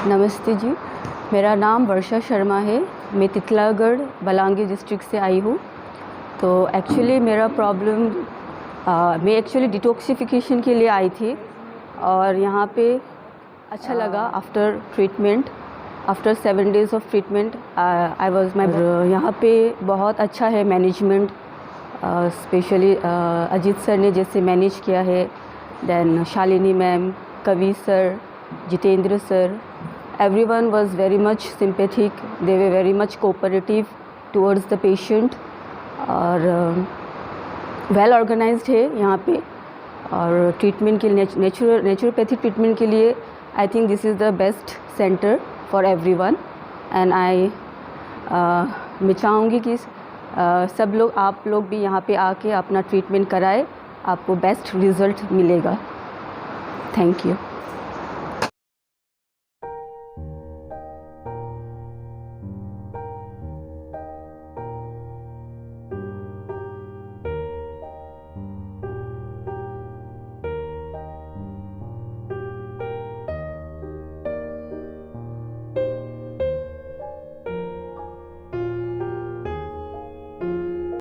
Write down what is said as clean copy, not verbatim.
नमस्ते जी, मेरा नाम वर्षा शर्मा है। मैं तितलागढ़ बलांगीर डिस्ट्रिक्ट से आई हूँ। तो एक्चुअली मेरा प्रॉब्लम मैं एक्चुअली डिटॉक्सिफिकेशन के लिए आई थी और यहाँ पे अच्छा लगा। After treatment, after 7 days of treatment I was my. यहाँ पे बहुत अच्छा है मैनेजमेंट, स्पेशली अजीत सर ने जैसे मैनेज किया है, देन शालिनी मैम, कवि sir, Jitendra sir, everyone was very much sympathetic, they were very much cooperative towards the patient और वेल ऑर्गेनाइज्ड है यहाँ पे। और ट्रीटमेंट के लिए नेचुरोपैथिक ट्रीटमेंट के लिए I think this is the best centre for everyone. And मैं चाहूँगी कि सब लोग, आप लोग भी यहाँ पे आके अपना ट्रीटमेंट कराए, आपको बेस्ट रिज़ल्ट मिलेगा। Thank you.